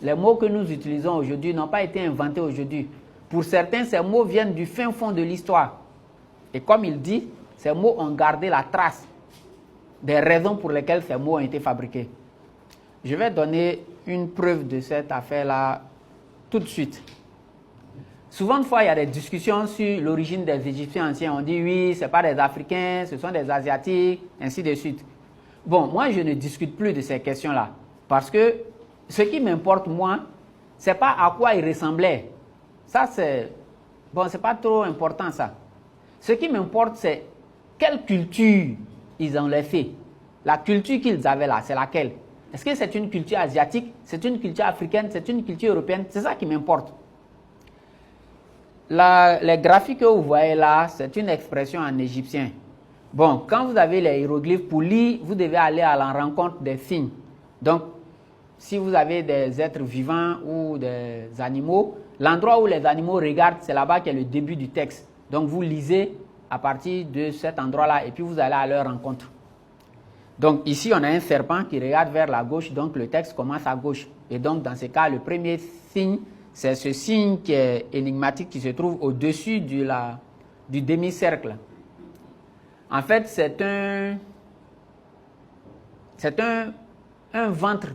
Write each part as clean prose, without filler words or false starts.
Les mots que nous utilisons aujourd'hui n'ont pas été inventés aujourd'hui. Pour certains, ces mots viennent du fin fond de l'histoire. Et comme il dit, ces mots ont gardé la trace des raisons pour lesquelles ces mots ont été fabriqués. Je vais donner une preuve de cette affaire-là tout de suite. Souvent de fois, il y a des discussions sur l'origine des Égyptiens anciens. On dit oui, ce n'est pas des Africains, ce sont des Asiatiques, ainsi de suite. Bon, moi, je ne discute plus de ces questions-là. Parce que ce qui m'importe, moi, ce n'est pas à quoi ils ressemblaient. Ça, c'est... Bon, ce n'est pas trop important, ça. Ce qui m'importe, c'est quelle culture ils ont laissé. La culture qu'ils avaient là, c'est laquelle? Est-ce que c'est une culture asiatique? C'est une culture africaine? C'est une culture européenne? C'est ça qui m'importe. Les graphiques que vous voyez là, c'est une expression en égyptien. Bon, quand vous avez les hiéroglyphes pour lire, vous devez aller à la rencontre des signes. Donc, si vous avez des êtres vivants ou des animaux, l'endroit où les animaux regardent, c'est là-bas qu'est le début du texte. Donc, vous lisez à partir de cet endroit-là et puis vous allez à leur rencontre. Donc, ici, on a un serpent qui regarde vers la gauche, donc le texte commence à gauche. Et donc, dans ce cas, le premier signe, c'est ce signe qui est énigmatique qui se trouve au-dessus du demi-cercle. En fait, c'est un ventre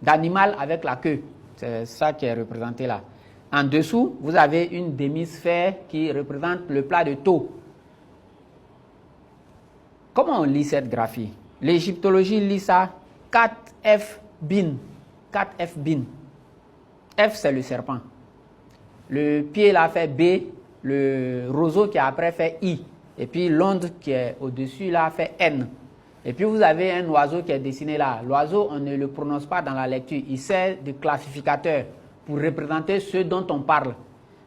d'animal avec la queue. C'est ça qui est représenté là. En dessous, vous avez une demi-sphère qui représente le plat de Thoth. Comment on lit cette graphie? L'égyptologie lit ça 4F bin. 4F bin. F, c'est le serpent. Le pied là fait B. Le roseau qui est après fait I. Et puis l'onde qui est au-dessus là fait N. Et puis vous avez un oiseau qui est dessiné là. L'oiseau, on ne le prononce pas dans la lecture. Il sert de classificateur pour représenter ce dont on parle.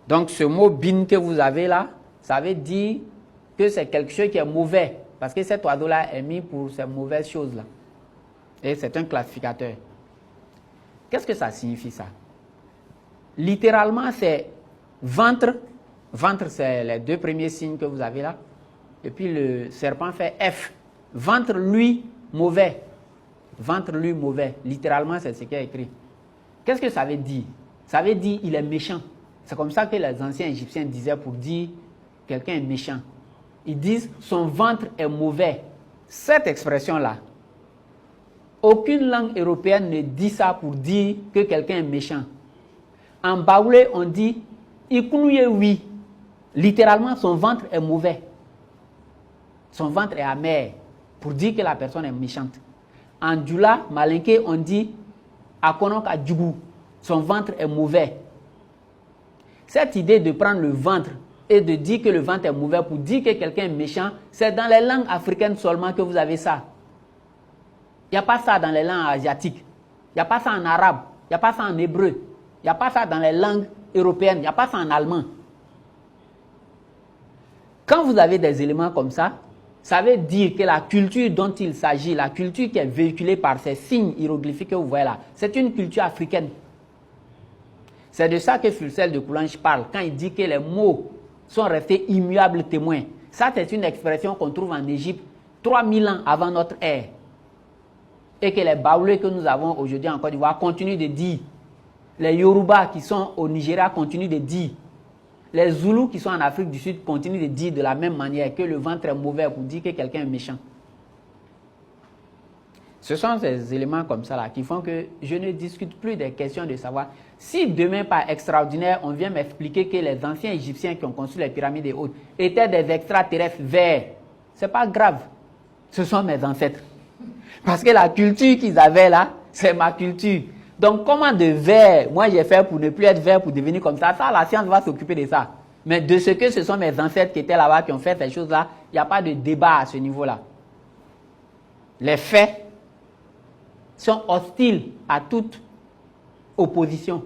Donc ce mot bin que vous avez là, ça veut dire que c'est quelque chose qui est mauvais. Parce que cet oiseau-là est mis pour ces mauvaises choses-là. Et c'est un classificateur. Qu'est-ce que ça signifie ça? Littéralement, c'est ventre. Ventre, c'est les deux premiers signes que vous avez là. Et puis le serpent fait F. Ventre, lui, mauvais. Ventre, lui, mauvais. Littéralement, c'est ce qui est écrit. Qu'est-ce que ça veut dire? Ça veut dire il est méchant. C'est comme ça que les anciens Égyptiens disaient pour dire quelqu'un est méchant. Ils disent son ventre est mauvais. Cette expression-là, aucune langue européenne ne dit ça pour dire que quelqu'un est méchant. En baoulé, on dit Ikunuye oui. Littéralement, son ventre est mauvais. Son ventre est amer pour dire que la personne est méchante. En Djoula, Malinké, on dit Akonok Adjougou. Son ventre est mauvais. Cette idée de prendre le ventre et de dire que le ventre est mauvais pour dire que quelqu'un est méchant, c'est dans les langues africaines seulement que vous avez ça. Il n'y a pas ça dans les langues asiatiques. Il n'y a pas ça en arabe. Il n'y a pas ça en hébreu. Il n'y a pas ça dans les langues européennes. Il n'y a pas ça en allemand. Quand vous avez des éléments comme ça, ça veut dire que la culture dont il s'agit, la culture qui est véhiculée par ces signes hiéroglyphiques que vous voyez là, c'est une culture africaine. C'est de ça que Fulcel de Coulanges parle quand il dit que les mots sont restés immuables témoins. Ça, c'est une expression qu'on trouve en Égypte 3000 ans avant notre ère. Et que les Baoulés que nous avons aujourd'hui en Côte d'Ivoire continuent de dire. Les Yoruba qui sont au Nigeria continuent de dire. Les Zoulous qui sont en Afrique du Sud continuent de dire de la même manière que le ventre est mauvais pour dire que quelqu'un est méchant. Ce sont ces éléments comme ça là qui font que je ne discute plus des questions de savoir si demain par extraordinaire on vient m'expliquer que les anciens Égyptiens qui ont construit les pyramides et autres étaient des extraterrestres verts. C'est pas grave. Ce sont mes ancêtres. Parce que la culture qu'ils avaient là, c'est ma culture. Donc comment de vert, moi j'ai fait pour ne plus être vert pour devenir comme ça, la science va s'occuper de ça. Mais de ce que ce sont mes ancêtres qui étaient là-bas, qui ont fait ces choses-là, il n'y a pas de débat à ce niveau-là. Les faits sont hostiles à toute opposition.